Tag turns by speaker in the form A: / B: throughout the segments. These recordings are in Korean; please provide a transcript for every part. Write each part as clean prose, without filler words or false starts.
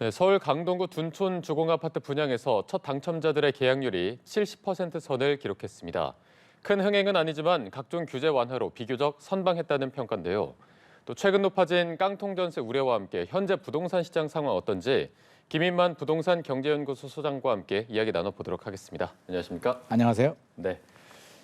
A: 네, 서울 강동구 둔촌 주공아파트 분양에서 첫 당첨자들의 계약률이 70% 선을 기록했습니다. 큰 흥행은 아니지만 각종 규제 완화로 비교적 선방했다는 평가인데요. 또 최근 높아진 깡통 전세 우려와 함께 현재 부동산 시장 상황 어떤지 김인만 부동산 경제연구소 소장과 함께 이야기 나눠보도록 하겠습니다. 안녕하십니까?
B: 안녕하세요.
A: 네.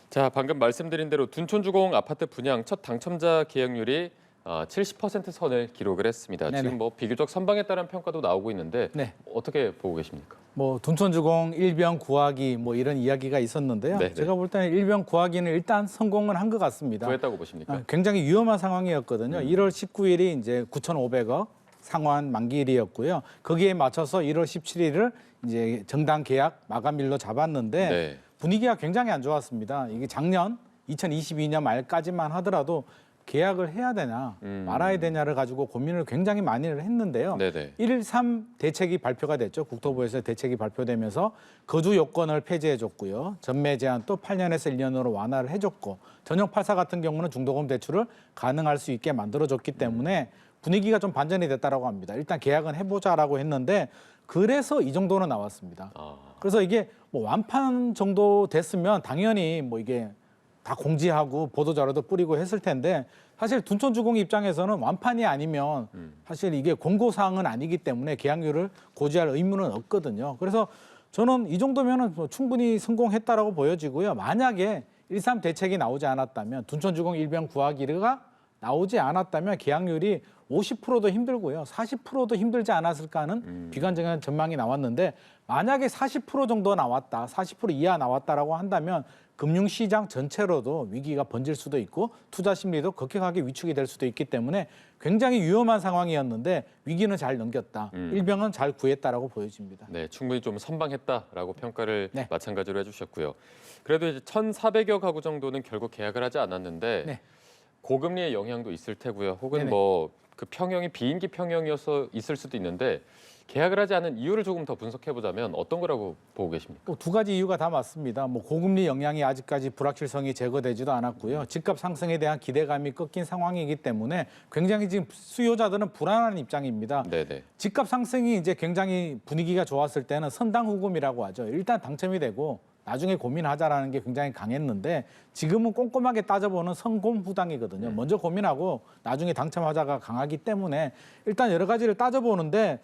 A: 자, 방금 말씀드린 대로 둔촌 주공 아파트 분양 첫 당첨자 계약률이 70% 선을 기록을 했습니다.
B: 네네.
A: 지금 뭐 비교적 선방했다는 평가도 나오고 있는데
B: 네.
A: 어떻게 보고 계십니까?
B: 뭐 둔촌주공 일병 구하기 뭐 이런 이야기가 있었는데요.
A: 네네.
B: 제가 볼 때는 일병 구하기는 일단 성공은 한 것 같습니다.
A: 구했다고 보십니까?
B: 굉장히 위험한 상황이었거든요. 1월 19일이 이제 9,500억 상환 만기일이었고요. 거기에 맞춰서 1월 17일을 이제 정당 계약 마감일로 잡았는데
A: 네.
B: 분위기가 굉장히 안 좋았습니다. 이게 작년 2022년 말까지만 하더라도 계약을 해야 되냐 말아야 되냐를 가지고 고민을 굉장히 많이 했는데요.
A: 네네.
B: 1.13 대책이 발표가 됐죠. 국토부에서 대책이 발표되면서 거주 요건을 폐지해줬고요. 전매 제한 또 8년에서 1년으로 완화를 해줬고 전용 84 같은 경우는 중도금 대출을 가능할 수 있게 만들어줬기 때문에 분위기가 좀 반전이 됐다라고 합니다. 일단 계약은 해보자라고 했는데 그래서 이 정도는 나왔습니다. 그래서 이게 뭐 완판 정도 됐으면 당연히 뭐 이게 다 공지하고 보도자료도 뿌리고 했을 텐데 사실 둔촌주공 입장에서는 완판이 아니면 사실 이게 공고사항은 아니기 때문에 계약률을 고지할 의무는 없거든요. 그래서 저는 이 정도면은 충분히 성공했다라고 보여지고요. 만약에 1.3 대책이 나오지 않았다면 둔촌주공 일병 구하기가 나오지 않았다면 계약률이 50%도 힘들고요. 40%도 힘들지 않았을까 하는 비관적인 전망이 나왔는데 만약에 40% 정도 나왔다, 40% 이하 나왔다라고 한다면 금융시장 전체로도 위기가 번질 수도 있고 투자 심리도 급격하게 위축이 될 수도 있기 때문에 굉장히 위험한 상황이었는데 위기는 잘 넘겼다. 일병은 잘 구했다라고 보여집니다.
A: 네, 충분히 좀 선방했다라고 평가를
B: 네.
A: 마찬가지로 해주셨고요. 그래도 이제 1,400여 가구 정도는 결국 계약을 하지 않았는데
B: 네.
A: 고금리의 영향도 있을 테고요. 혹은
B: 네네.
A: 뭐 그 평형이 비인기 평형이어서 있을 수도 있는데 계약을 하지 않은 이유를 조금 더 분석해 보자면 어떤 거라고 보고 계십니까?
B: 또 두 가지 이유가 다 맞습니다. 뭐 고금리 영향이 아직까지 불확실성이 제거되지도 않았고요. 집값 상승에 대한 기대감이 꺾인 상황이기 때문에 굉장히 지금 수요자들은 불안한 입장입니다.
A: 네네.
B: 집값 상승이 이제 굉장히 분위기가 좋았을 때는 선당후금이라고 하죠. 일단 당첨이 되고 나중에 고민하자라는 게 굉장히 강했는데 지금은 꼼꼼하게 따져보는 선고후당이거든요. 먼저 고민하고 나중에 당첨하자가 강하기 때문에 일단 여러 가지를 따져보는데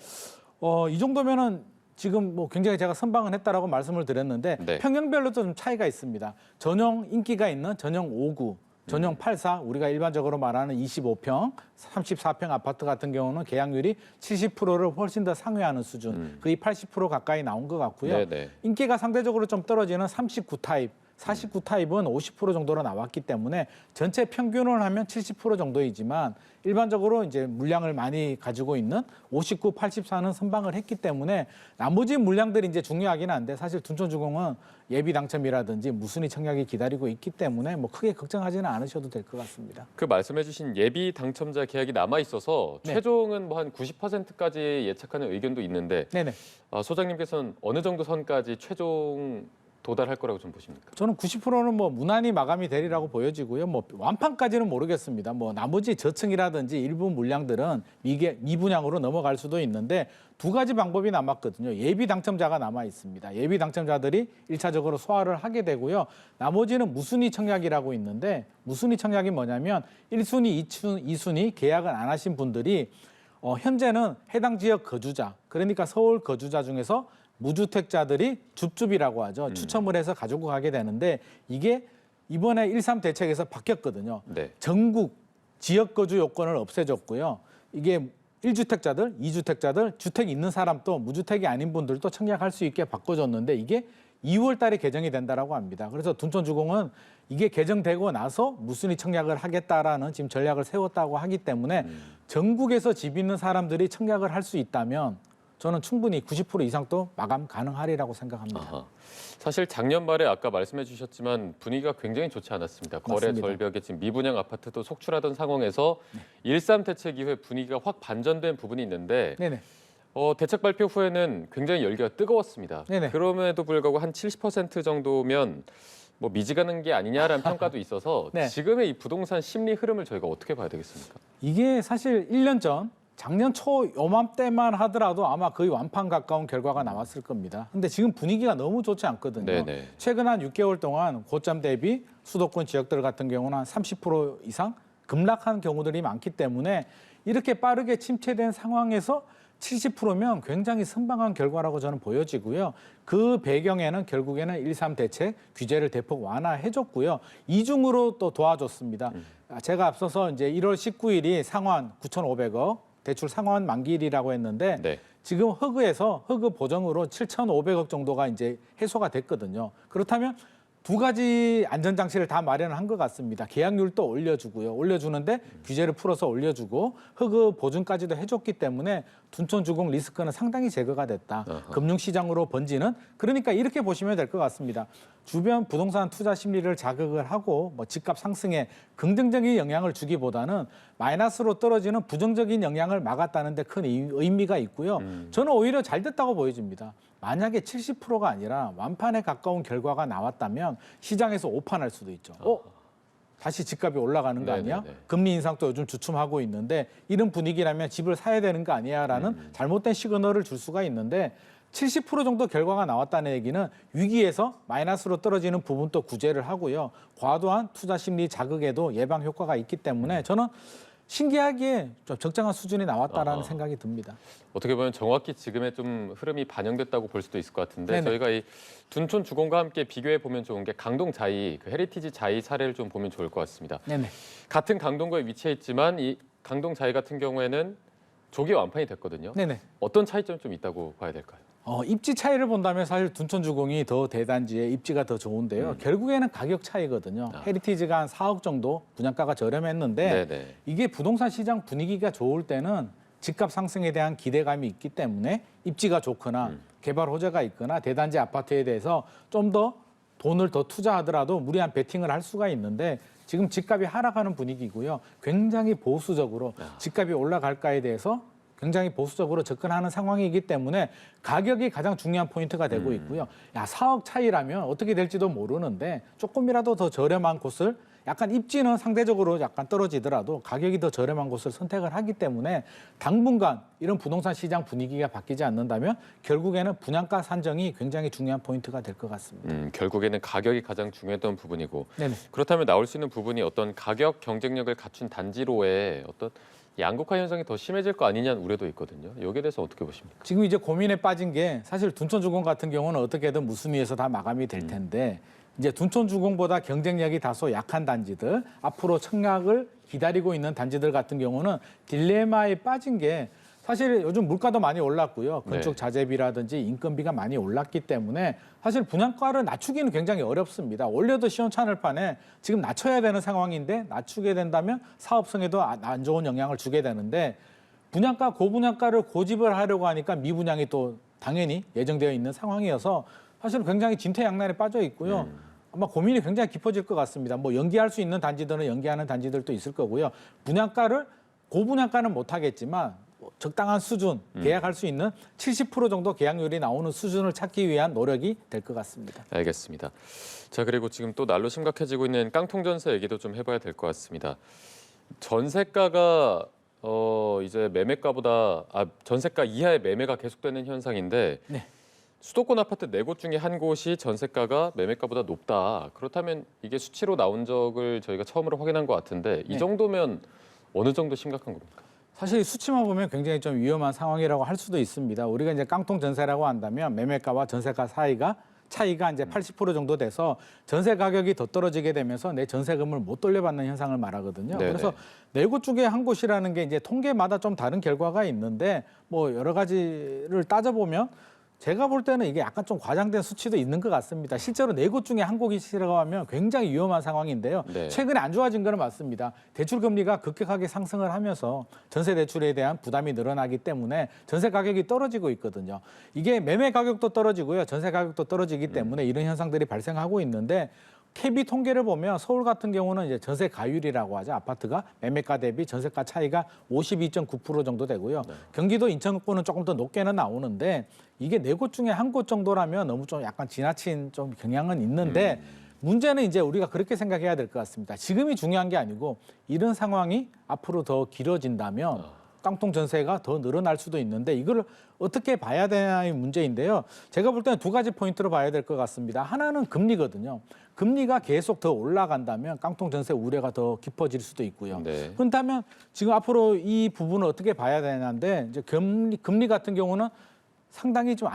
B: 이 정도면은 지금 뭐 굉장히 제가 선방은 했다라고 말씀을 드렸는데
A: 네.
B: 평형별로도 좀 차이가 있습니다. 전용 인기가 있는 전용 5구, 전용 84, 우리가 일반적으로 말하는 25평, 34평 아파트 같은 경우는 계약률이 70%를 훨씬 더 상회하는 수준, 거의 80% 가까이 나온 것 같고요.
A: 네네.
B: 인기가 상대적으로 좀 떨어지는 39 타입, 49 타입은 50% 정도로 나왔기 때문에 전체 평균을 하면 70% 정도이지만 일반적으로 이제 물량을 많이 가지고 있는 59, 84는 선방을 했기 때문에 나머지 물량들이 이제 중요하긴 한데 사실 둔촌주공은 예비 당첨이라든지 무순위 청약이 기다리고 있기 때문에 뭐 크게 걱정하지는 않으셔도 될 것 같습니다.
A: 그 말씀해주신 예비 당첨자 계약이 남아 있어서
B: 네.
A: 최종은 뭐 한 90%까지 예측하는 의견도 있는데
B: 네네.
A: 소장님께서는 어느 정도 선까지 최종 도달할 거라고 좀 보십니까?
B: 저는 90%는 뭐 무난히 마감이 되리라고 보여지고요. 뭐 완판까지는 모르겠습니다. 뭐 나머지 저층이라든지 일부 물량들은 이게 미분양으로 넘어갈 수도 있는데 두 가지 방법이 남았거든요. 예비 당첨자가 남아 있습니다. 예비 당첨자들이 1차적으로 소화를 하게 되고요. 나머지는 무순위 청약이라고 있는데 무순위 청약이 뭐냐면 1순위, 2순위 계약을 안 하신 분들이 현재는 해당 지역 거주자, 그러니까 서울 거주자 중에서 무주택자들이 줍줍이라고 하죠. 추첨을 해서 가지고 가게 되는데 이게 이번에 1.3 대책에서 바뀌었거든요.
A: 네.
B: 전국 지역 거주 요건을 없애줬고요. 이게 1주택자들, 2주택자들, 주택 있는 사람도 무주택이 아닌 분들도 청약할 수 있게 바꿔줬는데 이게 2월 달에 개정이 된다라고 합니다. 그래서 둔촌주공은 이게 개정되고 나서 무순위 청약을 하겠다라는 지금 전략을 세웠다고 하기 때문에 전국에서 집 있는 사람들이 청약을 할 수 있다면 저는 충분히 90% 이상도 마감 가능하리라고 생각합니다.
A: 아하. 사실 작년 말에 아까 말씀해 주셨지만 분위기가 굉장히 좋지 않았습니다. 거래
B: 맞습니다.
A: 절벽에 지금 미분양 아파트도 속출하던 상황에서 1.3 대책 이후에 분위기가 확 반전된 부분이 있는데
B: 네네.
A: 대책 발표 후에는 굉장히 열기가 뜨거웠습니다.
B: 네네.
A: 그럼에도 불구하고 한 70% 정도면 뭐 미지근한 게 아니냐라는 평가도 있어서
B: 네.
A: 지금의 이 부동산 심리 흐름을 저희가 어떻게 봐야 되겠습니까?
B: 이게 사실 1년 전 작년 초 요맘때만 하더라도 아마 거의 완판 가까운 결과가 나왔을 겁니다. 근데 지금 분위기가 너무 좋지 않거든요.
A: 네네.
B: 최근 한 6개월 동안 고점 대비 수도권 지역들 같은 경우는 한 30% 이상 급락한 경우들이 많기 때문에 이렇게 빠르게 침체된 상황에서 70%면 굉장히 선방한 결과라고 저는 보여지고요. 그 배경에는 결국에는 1.3 대책 규제를 대폭 완화해줬고요. 이중으로 또 도와줬습니다. 제가 앞서서 이제 1월 19일이 상환 9,500억 대출 상환 만기일이라고 했는데
A: 네.
B: 지금 허그에서 허그 보정으로 7,500억 정도가 이제 해소가 됐거든요. 그렇다면 두 가지 안전장치를 다 마련한 것 같습니다. 계약률도 올려주고요. 올려주는데 규제를 풀어서 올려주고 허그 보증까지도 해줬기 때문에 둔촌주공 리스크는 상당히 제거가 됐다. 금융시장으로 번지는 그러니까 이렇게 보시면 될 것 같습니다. 주변 부동산 투자 심리를 자극을 하고 뭐 집값 상승에 긍정적인 영향을 주기보다는 마이너스로 떨어지는 부정적인 영향을 막았다는 데 큰 의미가 있고요. 저는 오히려 잘 됐다고 보여집니다. 만약에 70%가 아니라 완판에 가까운 결과가 나왔다면 시장에서 오판할 수도 있죠. 다시 집값이 올라가는 거 아니야?
A: 네네네.
B: 금리 인상도 요즘 주춤하고 있는데 이런 분위기라면 집을 사야 되는 거 아니야라는 잘못된 시그널을 줄 수가 있는데 70% 정도 결과가 나왔다는 얘기는 위기에서 마이너스로 떨어지는 부분도 구제를 하고요. 과도한 투자 심리 자극에도 예방 효과가 있기 때문에 저는 신기하게 좀 적정한 수준이 나왔다라는 생각이 듭니다.
A: 어떻게 보면 정확히 지금의 좀 흐름이 반영됐다고 볼 수도 있을 것 같은데
B: 네네.
A: 저희가 이 둔촌 주공과 함께 비교해 보면 좋은 게 강동 자이, 그 헤리티지 자이 사례를 좀 보면 좋을 것 같습니다.
B: 네네.
A: 같은 강동구에 위치해 있지만 이 강동 자이 같은 경우에는 조기 완판이 됐거든요.
B: 네네.
A: 어떤 차이점이 좀 있다고 봐야 될까요?
B: 입지 차이를 본다면 사실 둔촌주공이 더 대단지에 입지가 더 좋은데요. 결국에는 가격 차이거든요. 헤리티지가 한 4억 정도 분양가가 저렴했는데
A: 네네.
B: 이게 부동산 시장 분위기가 좋을 때는 집값 상승에 대한 기대감이 있기 때문에 입지가 좋거나 개발 호재가 있거나 대단지 아파트에 대해서 좀 더 돈을 더 투자하더라도 무리한 베팅을 할 수가 있는데 지금 집값이 하락하는 분위기고요. 굉장히 보수적으로 집값이 올라갈까에 대해서 굉장히 보수적으로 접근하는 상황이기 때문에 가격이 가장 중요한 포인트가 되고 있고요. 4억 차이라면 어떻게 될지도 모르는데 조금이라도 더 저렴한 곳을 약간 입지는 상대적으로 약간 떨어지더라도 가격이 더 저렴한 곳을 선택을 하기 때문에 당분간 이런 부동산 시장 분위기가 바뀌지 않는다면 결국에는 분양가 산정이 굉장히 중요한 포인트가 될 것 같습니다.
A: 결국에는 가격이 가장 중요했던 부분이고
B: 네네.
A: 그렇다면 나올 수 있는 부분이 어떤 가격 경쟁력을 갖춘 단지로의 어떤 양극화 현상이 더 심해질 거 아니냐는 우려도 있거든요. 여기에 대해서 어떻게 보십니까?
B: 지금 이제 고민에 빠진 게 사실 둔촌주공 같은 경우는 어떻게든 무수미에서 다 마감이 될 텐데 이제 둔촌주공보다 경쟁력이 다소 약한 단지들, 앞으로 청약을 기다리고 있는 단지들 같은 경우는 딜레마에 빠진 게 사실 요즘 물가도 많이 올랐고요. 건축 자재비라든지 인건비가 많이 올랐기 때문에 사실 분양가를 낮추기는 굉장히 어렵습니다. 올려도 시원찮을 판에 지금 낮춰야 되는 상황인데 낮추게 된다면 사업성에도 안 좋은 영향을 주게 되는데 분양가, 고분양가를 고집을 하려고 하니까 미분양이 또 당연히 예정되어 있는 상황이어서 사실 굉장히 진퇴양난에 빠져 있고요. 아마 고민이 굉장히 깊어질 것 같습니다. 뭐 연기할 수 있는 단지들은 연기하는 단지들도 있을 거고요. 분양가를 고분양가는 못 하겠지만 적당한 수준, 계약할 수 있는 70% 정도 계약률이 나오는 수준을 찾기 위한 노력이 될 것 같습니다.
A: 알겠습니다. 자, 그리고 지금 또 날로 심각해지고 있는 깡통전세 얘기도 좀 해봐야 될 것 같습니다. 전세가가 이제 매매가보다 전세가 이하의 매매가 계속되는 현상인데
B: 네.
A: 수도권 아파트 4곳 중에 한 곳이 전세가가 매매가보다 높다. 그렇다면 이게 수치로 나온 적을 저희가 처음으로 확인한 것 같은데 이
B: 네.
A: 정도면 어느 정도 심각한 겁니까?
B: 사실 수치만 보면 굉장히 좀 위험한 상황이라고 할 수도 있습니다. 우리가 이제 깡통 전세라고 한다면 매매가와 전세가 차이가 이제 80% 정도 돼서 전세 가격이 더 떨어지게 되면서 내 전세금을 못 돌려받는 현상을 말하거든요.
A: 네네.
B: 그래서 4곳 중에 한 곳이라는 게 이제 통계마다 좀 다른 결과가 있는데 뭐 여러 가지를 따져보면 제가 볼 때는 이게 약간 좀 과장된 수치도 있는 것 같습니다. 실제로 4곳 중에 한 곳이라고 하면 굉장히 위험한 상황인데요.
A: 네.
B: 최근에 안 좋아진 거는 맞습니다. 대출 금리가 급격하게 상승을 하면서 전세 대출에 대한 부담이 늘어나기 때문에 전세 가격이 떨어지고 있거든요. 이게 매매 가격도 떨어지고요. 전세 가격도 떨어지기 때문에 이런 현상들이 발생하고 있는데 KB 통계를 보면 서울 같은 경우는 이제 전세 가율이라고 하죠. 아파트가 매매가 대비 전세가 차이가 52.9% 정도 되고요. 경기도 인천권은 조금 더 높게는 나오는데 이게 4곳 중에 한 곳 정도라면 너무 좀 약간 지나친 좀 경향은 있는데 문제는 이제 우리가 그렇게 생각해야 될 것 같습니다. 지금이 중요한 게 아니고 이런 상황이 앞으로 더 길어진다면 깡통 전세가 더 늘어날 수도 있는데 이걸 어떻게 봐야 되냐의 문제인데요. 제가 볼 때는 두 가지 포인트로 봐야 될 것 같습니다. 하나는 금리거든요. 금리가 계속 더 올라간다면 깡통 전세 우려가 더 깊어질 수도 있고요.
A: 네.
B: 그렇다면 지금 앞으로 이 부분을 어떻게 봐야 되냐인데 이제 금리 같은 경우는 상당히 좀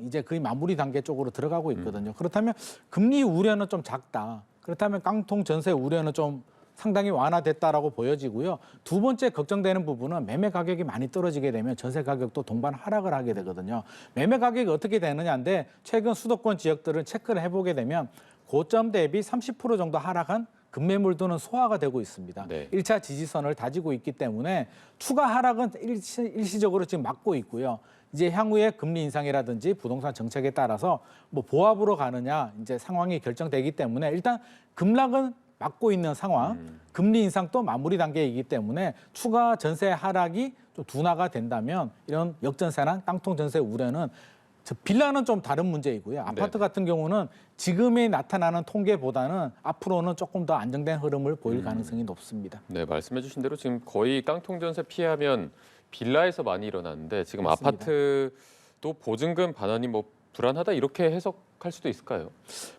B: 이제 거의 마무리 단계 쪽으로 들어가고 있거든요. 그렇다면 금리 우려는 좀 작다. 그렇다면 깡통 전세 우려는 좀 상당히 완화됐다라고 보여지고요. 두 번째 걱정되는 부분은 매매 가격이 많이 떨어지게 되면 전세 가격도 동반 하락을 하게 되거든요. 매매 가격이 어떻게 되느냐인데 최근 수도권 지역들을 체크를 해보게 되면 고점 대비 30% 정도 하락한 급매물들은 소화가 되고 있습니다.
A: 네.
B: 1차 지지선을 다지고 있기 때문에 추가 하락은 일시적으로 지금 막고 있고요. 이제 향후에 금리 인상이라든지 부동산 정책에 따라서 뭐 보합으로 가느냐 이제 상황이 결정되기 때문에 일단 급락은 막고 있는 상황, 금리 인상도 마무리 단계이기 때문에 추가 전세 하락이 좀 둔화가 된다면 이런 역전세나 깡통 전세 우려는 빌라는 좀 다른 문제이고요. 아파트 같은 경우는 지금에 나타나는 통계보다는 앞으로는 조금 더 안정된 흐름을 보일 가능성이 높습니다.
A: 네, 말씀해 주신 대로 지금 거의 깡통 전세 피하면 빌라에서 많이 일어나는데 지금
B: 맞습니다.
A: 아파트도 보증금 반환이 뭐 불안하다 이렇게 해석할 수도 있을까요?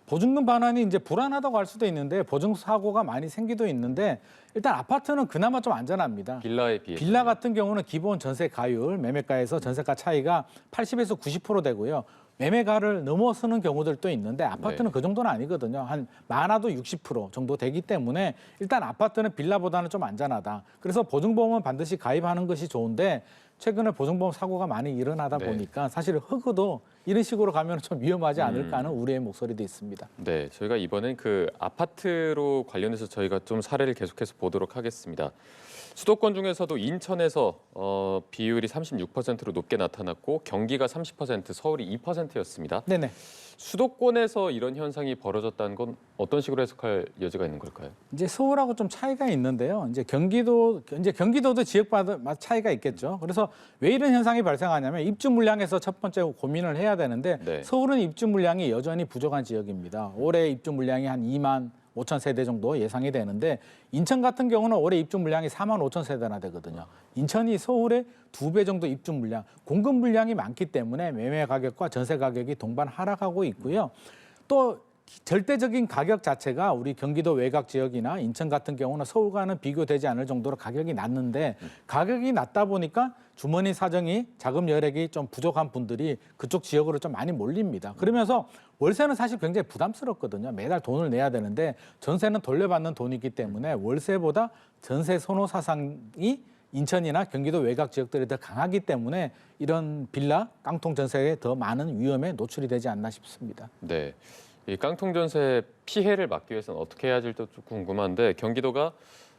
B: 보증금 반환이 이제 불안하다고 할 수도 있는데 보증 사고가 많이 생기도 있는데 일단 아파트는 그나마 좀 안전합니다.
A: 빌라에 비해.
B: 빌라 같은 경우는 기본 전세 가율, 매매가에서 전세가 차이가 80에서 90% 되고요. 매매가를 넘어서는 경우들도 있는데 아파트는
A: 네.
B: 그 정도는 아니거든요. 한 많아도 60% 정도 되기 때문에 일단 아파트는 빌라보다는 좀 안전하다. 그래서 보증보험은 반드시 가입하는 것이 좋은데 최근에 보증보험 사고가 많이 일어나다
A: 네.
B: 보니까 사실 흑우도 이런 식으로 가면 좀 위험하지 않을까 하는 우려의 목소리도 있습니다.
A: 네, 저희가 이번엔 그 아파트로 관련해서 저희가 좀 사례를 계속해서 보도록 하겠습니다. 수도권 중에서도 인천에서 비율이 36%로 높게 나타났고 경기가 30%, 서울이 2%였습니다.
B: 네네.
A: 수도권에서 이런 현상이 벌어졌다는 건 어떤 식으로 해석할 여지가 있는 걸까요?
B: 이제 서울하고 좀 차이가 있는데요. 이제 경기도도 지역마다 차이가 있겠죠. 그래서 왜 이런 현상이 발생하냐면 입주 물량에서 첫 번째 고민을 해야 되는데
A: 네.
B: 서울은 입주 물량이 여전히 부족한 지역입니다. 올해 입주 물량이 한 2만 5천 세대 정도 예상이 되는데 인천 같은 경우는 올해 입주 물량이 4만 5천 세대나 되거든요. 인천이 서울의 2배 정도 입주 물량, 공급 물량이 많기 때문에 매매 가격과 전세 가격이 동반 하락하고 있고요. 또 절대적인 가격 자체가 우리 경기도 외곽 지역이나 인천 같은 경우는 서울과는 비교되지 않을 정도로 가격이 낮는데 가격이 낮다 보니까 주머니 사정이 자금 여력이 좀 부족한 분들이 그쪽 지역으로 좀 많이 몰립니다. 그러면서 월세는 사실 굉장히 부담스럽거든요. 매달 돈을 내야 되는데 전세는 돌려받는 돈이기 때문에 월세보다 전세 선호 사상이 인천이나 경기도 외곽 지역들이 더 강하기 때문에 이런 빌라, 깡통 전세에 더 많은 위험에 노출이 되지 않나 싶습니다.
A: 네. 이 깡통 전세 피해를 막기 위해서는 어떻게 해야 할지도 좀 궁금한데 경기도가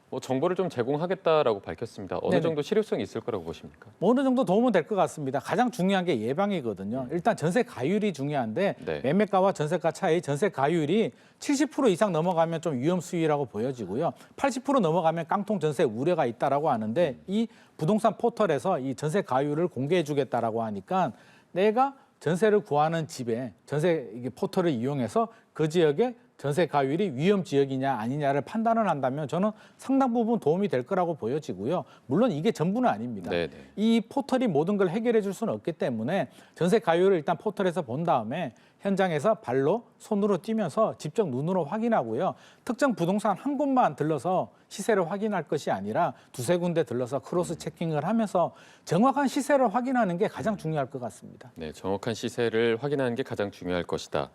A: 뭐 정보를 좀 제공하겠다라고 밝혔습니다. 어느
B: 네네.
A: 정도 실효성이 있을 거라고 보십니까?
B: 뭐 어느 정도 도움은 될 것 같습니다. 가장 중요한 게 예방이거든요. 일단 전세 가율이 중요한데
A: 네.
B: 매매가와 전세가 차이, 전세 가율이 70% 이상 넘어가면 좀 위험 수위라고 보여지고요. 80% 넘어가면 깡통 전세 우려가 있다라고 하는데 이 부동산 포털에서 이 전세 가율을 공개해 주겠다라고 하니까 내가 전세를 구하는 집에 전세 포털을 이용해서 그 지역에 전세 가율이 위험 지역이냐 아니냐를 판단을 한다면 저는 상당 부분 도움이 될 거라고 보여지고요. 물론 이게 전부는 아닙니다.
A: 네네.
B: 이 포털이 모든 걸 해결해 줄 수는 없기 때문에 전세 가율을 일단 포털에서 본 다음에 현장에서 발로 손으로 뛰면서 직접 눈으로 확인하고요. 특정 부동산 한 곳만 들러서 시세를 확인할 것이 아니라 두세 군데 들러서 크로스 체킹을 하면서 정확한 시세를 확인하는 게 가장 중요할 것 같습니다.
A: 네, 정확한 시세를 확인하는 게 가장 중요할 것이다.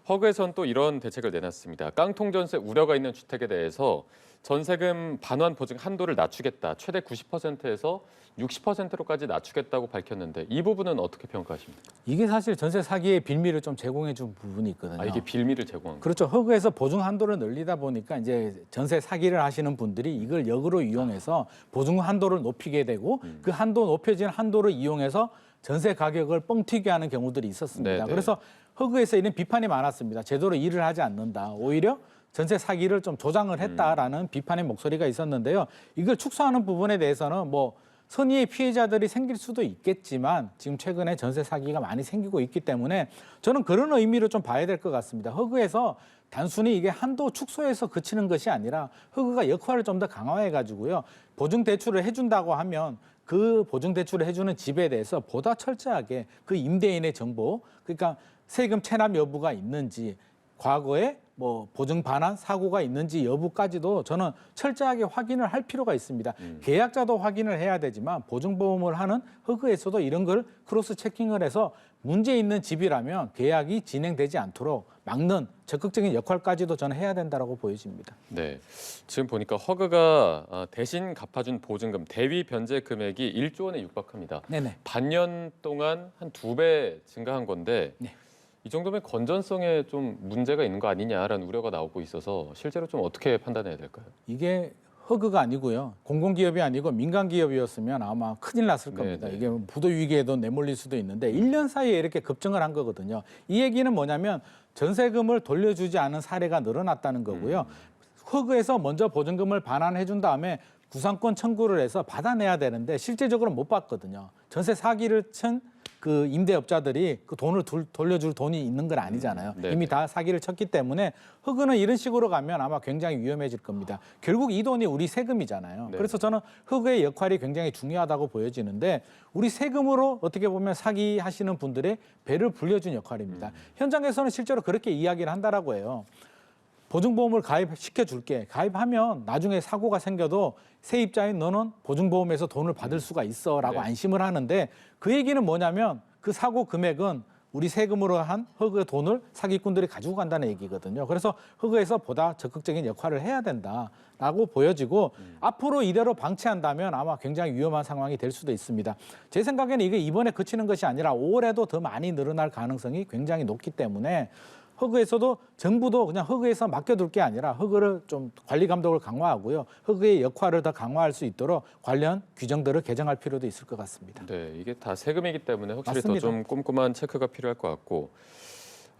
A: 허그에선 또 이런 대책을 내놨습니다. 깡통 전세 우려가 있는 주택에 대해서 전세금 반환 보증 한도를 낮추겠다. 최대 90%에서 60%로까지 낮추겠다고 밝혔는데 이 부분은 어떻게 평가하십니까?
B: 이게 사실 전세 사기의 빌미를 좀 제공해 준 부분이 있거든요.
A: 아, 이게 빌미를 제공한 거예요?
B: 그렇죠. 허그에서 보증 한도를 늘리다 보니까 이제 전세 사기를 하시는 분들이 이걸 역으로 이용해서 보증 한도를 높이게 되고 그 한도 높여진 한도를 이용해서 전세 가격을 뻥튀기 하는 경우들이 있었습니다.
A: 네네.
B: 그래서 허그에서 이런 비판이 많았습니다. 제대로 일을 하지 않는다. 오히려 전세 사기를 좀 조장을 했다라는 비판의 목소리가 있었는데요. 이걸 축소하는 부분에 대해서는 뭐 선의의 피해자들이 생길 수도 있겠지만 지금 최근에 전세 사기가 많이 생기고 있기 때문에 저는 그런 의미로 좀 봐야 될 것 같습니다. 허그에서 단순히 이게 한도 축소해서 그치는 것이 아니라 허그가 역할을 좀 더 강화해 가지고요. 보증 대출을 해준다고 하면 그 보증대출을 해주는 집에 대해서 보다 철저하게 그 임대인의 정보, 그러니까 세금 체납 여부가 있는지, 과거에 뭐 보증 반환 사고가 있는지 여부까지도 저는 철저하게 확인을 할 필요가 있습니다. 계약자도 확인을 해야 되지만 보증보험을 하는 허그에서도 이런 걸 크로스 체킹을 해서 문제 있는 집이라면 계약이 진행되지 않도록 막는 적극적인 역할까지도 저는 해야 된다고 보여집니다.
A: 네, 지금 보니까 허그가 대신 갚아준 보증금 대위 변제 금액이 1조 원에 육박합니다.
B: 네네.
A: 반년 동안 한 2배 증가한 건데
B: 네.
A: 이 정도면 건전성에 좀 문제가 있는 거 아니냐라는 우려가 나오고 있어서 실제로 좀 어떻게 판단해야 될까요?
B: 이게 허그가 아니고요. 공공기업이 아니고 민간기업이었으면 아마 큰일 났을 겁니다.
A: 네네.
B: 이게 부도 위기에도 내몰릴 수도 있는데 1년 사이에 이렇게 급증을 한 거거든요. 이 얘기는 뭐냐면 전세금을 돌려주지 않은 사례가 늘어났다는 거고요. 허그에서 먼저 보증금을 반환해 준 다음에 구상권 청구를 해서 받아내야 되는데 실제적으로 못 받거든요. 전세 사기를 친 그 임대업자들이 그 돈을 돌려줄 돈이 있는 건 아니잖아요.
A: 네네.
B: 이미 다 사기를 쳤기 때문에 허그는 이런 식으로 가면 아마 굉장히 위험해질 겁니다. 결국 이 돈이 우리 세금이잖아요.
A: 네.
B: 그래서 저는 허그의 역할이 굉장히 중요하다고 보여지는데 우리 세금으로 어떻게 보면 사기하시는 분들의 배를 불려준 역할입니다. 현장에서는 실제로 그렇게 이야기를 한다라고 해요. 보증보험을 가입시켜 줄게. 가입하면 나중에 사고가 생겨도 세입자인 너는 보증보험에서 돈을 받을 수가 있어라고
A: 네.
B: 안심을 하는데 그 얘기는 뭐냐면 그 사고 금액은 우리 세금으로 한 허그의 돈을 사기꾼들이 가지고 간다는 얘기거든요. 그래서 허그에서 보다 적극적인 역할을 해야 된다라고 보여지고 앞으로 이대로 방치한다면 아마 굉장히 위험한 상황이 될 수도 있습니다. 제 생각에는 이게 이번에 그치는 것이 아니라 올해도 더 많이 늘어날 가능성이 굉장히 높기 때문에 허그에서도 정부도 그냥 허그에서 맡겨둘 게 아니라 허그를 좀 관리 감독을 강화하고요. 허그의 역할을 더 강화할 수 있도록 관련 규정들을 개정할 필요도 있을 것 같습니다.
A: 네, 이게 다 세금이기 때문에 확실히 더
B: 맞습니다.
A: 좀 꼼꼼한 체크가 필요할 것 같고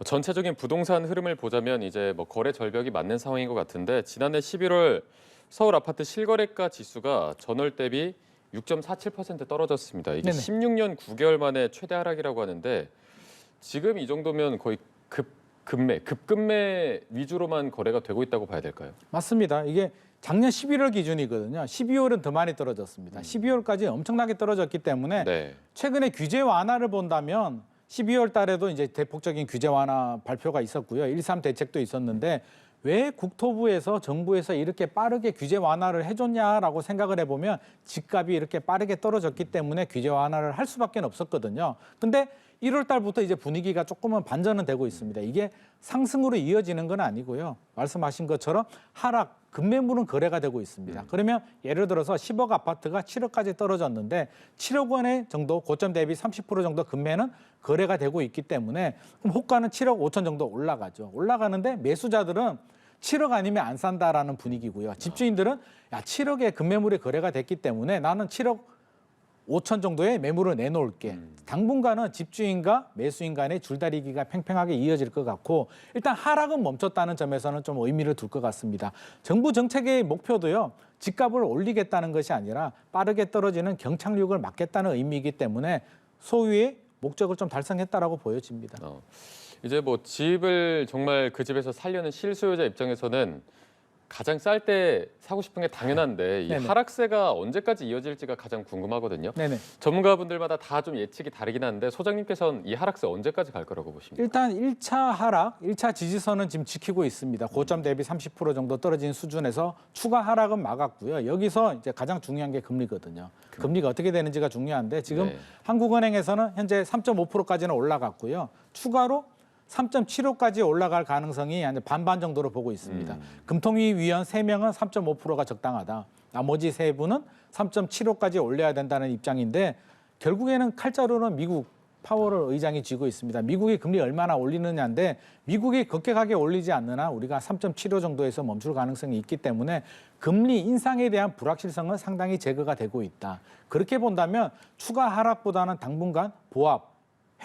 A: 전체적인 부동산 흐름을 보자면 이제 뭐 거래 절벽이 맞는 상황인 것 같은데 지난해 11월 서울 아파트 실거래가 지수가 전월 대비 6.47% 떨어졌습니다. 이게
B: 네네.
A: 16년 9개월 만에 최대 하락이라고 하는데 지금 이 정도면 거의 급급매 위주로만 거래가 되고 있다고 봐야 될까요?
B: 맞습니다. 이게 작년 11월 기준이거든요. 12월은 더 많이 떨어졌습니다. 12월까지 엄청나게 떨어졌기 때문에
A: 네.
B: 최근에 규제 완화를 본다면 12월 달에도 이제 대폭적인 규제 완화 발표가 있었고요. 1.3 대책도 있었는데 왜 국토부에서 정부에서 이렇게 빠르게 규제 완화를 해줬냐라고 생각을 해보면 집값이 이렇게 빠르게 떨어졌기 때문에 규제 완화를 할 수밖에 없었거든요. 근데 1월 달부터 이제 분위기가 조금은 반전은 되고 있습니다. 이게 상승으로 이어지는 건 아니고요. 말씀하신 것처럼 하락, 급매물은 거래가 되고 있습니다. 그러면 예를 들어서 10억 아파트가 7억까지 떨어졌는데 7억 원의 정도 고점 대비 30% 정도 급매는 거래가 되고 있기 때문에 그럼 호가는 7억 5천 정도 올라가죠. 올라가는데 매수자들은 7억 아니면 안 산다라는 분위기고요. 집주인들은 야 7억의 급매물이 거래가 됐기 때문에 나는 7억 5천 정도의 매물을 내놓을게. 당분간은 집주인과 매수인 간의 줄다리기가 팽팽하게 이어질 것 같고 일단 하락은 멈췄다는 점에서는 좀 의미를 둘 것 같습니다. 정부 정책의 목표도요. 집값을 올리겠다는 것이 아니라 빠르게 떨어지는 경착륙을 막겠다는 의미이기 때문에 소위의 목적을 좀 달성했다라고 보여집니다.
A: 이제 뭐 집을 정말 그 집에서 살려는 실수요자 입장에서는 가장 쌀 때 사고 싶은 게 당연한데 이
B: 네네.
A: 하락세가 언제까지 이어질지가 가장 궁금하거든요.
B: 네네.
A: 전문가분들마다 다 좀 예측이 다르긴 한데 소장님께서는 이 하락세 언제까지 갈 거라고 보십니까?
B: 일단 1차 하락, 1차 지지선은 지금 지키고 있습니다. 고점 대비 30% 정도 떨어진 수준에서 추가 하락은 막았고요. 여기서 이제 가장 중요한 게 금리거든요. 금리가 어떻게 되는지가 중요한데 지금
A: 네.
B: 한국은행에서는 현재 3.5%까지는 올라갔고요. 추가로 3.75까지 올라갈 가능성이 한 반반 정도로 보고 있습니다. 금통위 위원 3명은 3.5%가 적당하다. 나머지 3분은 3.75까지 올려야 된다는 입장인데 결국에는 칼자루는 미국 파월 의장이 쥐고 있습니다. 미국이 금리 얼마나 올리느냐인데 미국이 급격하게 올리지 않는 한 우리가 3.75 정도에서 멈출 가능성이 있기 때문에 금리 인상에 대한 불확실성은 상당히 제거가 되고 있다. 그렇게 본다면 추가 하락보다는 당분간 보합,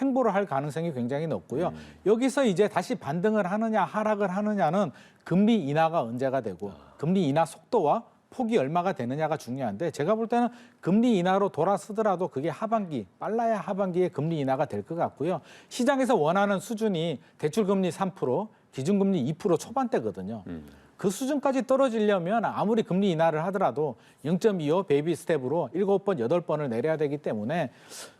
B: 횡보를 할 가능성이 굉장히 높고요. 여기서 이제 다시 반등을 하느냐 하락을 하느냐는 금리 인하가 언제가 되고 금리 인하 속도와 폭이 얼마가 되느냐가 중요한데 제가 볼 때는 금리 인하로 돌아서더라도 그게 하반기, 빨라야 하반기에 금리 인하가 될 것 같고요. 시장에서 원하는 수준이 대출금리 3%, 기준금리 2% 초반대거든요. 그 수준까지 떨어지려면 아무리 금리 인하를 하더라도 0.25 베이비 스텝으로 7번, 8번을 내려야 되기 때문에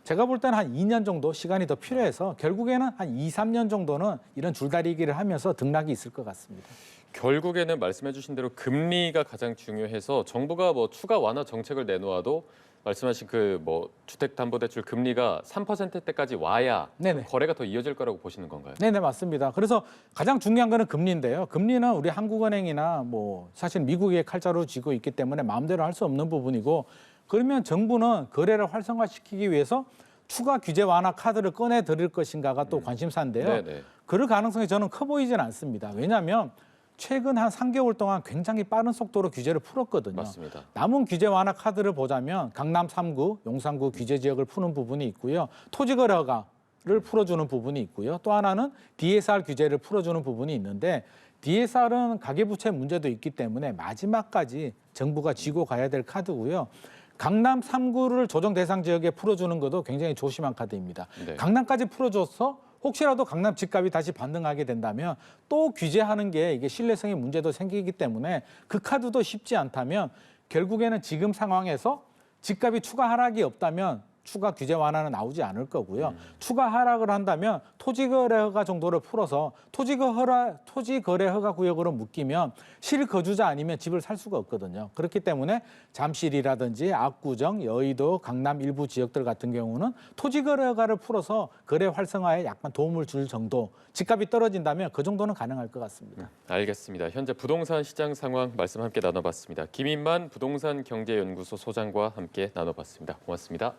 B: 제가 볼 때는 한 2년 정도 시간이 더 필요해서 결국에는 한 2, 3년 정도는 이런 줄다리기를 하면서 등락이 있을 것 같습니다.
A: 결국에는 말씀해 주신 대로 금리가 가장 중요해서 정부가 뭐 추가 완화 정책을 내놓아도 말씀하신 그 뭐 주택담보대출 금리가 3%대까지 와야
B: 네네.
A: 거래가 더 이어질 거라고 보시는 건가요?
B: 네네, 맞습니다. 그래서 가장 중요한 거는 금리인데요. 금리는 우리 한국은행이나 뭐 사실 미국의 칼자루 쥐고 있기 때문에 마음대로 할 수 없는 부분이고, 그러면 정부는 거래를 활성화시키기 위해서 추가 규제 완화 카드를 꺼내 드릴 것인가가 또 관심사인데요.
A: 네네.
B: 그럴 가능성이 저는 커 보이진 않습니다. 왜냐하면 최근 한 3개월 동안 굉장히 빠른 속도로 규제를 풀었거든요.
A: 맞습니다.
B: 남은 규제 완화 카드를 보자면 강남 3구, 용산구 규제 지역을 푸는 부분이 있고요. 토지거래 허가를 풀어주는 부분이 있고요. 또 하나는 DSR 규제를 풀어주는 부분이 있는데, DSR은 가계부채 문제도 있기 때문에 마지막까지 정부가 쥐고 가야 될 카드고요. 강남 3구를 조정 대상 지역에 풀어주는 것도 굉장히 조심한 카드입니다.
A: 네.
B: 강남까지 풀어줘서 혹시라도 강남 집값이 다시 반등하게 된다면 또 규제하는 게 이게 신뢰성의 문제도 생기기 때문에 그 카드도 쉽지 않다면 결국에는 지금 상황에서 집값이 추가 하락이 없다면 추가 규제 완화는 나오지 않을 거고요. 추가 하락을 한다면 토지거래 허가 정도를 풀어서 토지거래 허가 구역으로 묶이면 실거주자 아니면 집을 살 수가 없거든요. 그렇기 때문에 잠실이라든지 압구정, 여의도, 강남 일부 지역들 같은 경우는 토지거래 허가를 풀어서 거래 활성화에 약간 도움을 줄 정도, 집값이 떨어진다면 그 정도는 가능할 것 같습니다.
A: 알겠습니다. 현재 부동산 시장 상황 말씀 함께 나눠봤습니다. 김인만 부동산 경제연구소 소장과 함께 나눠봤습니다. 고맙습니다.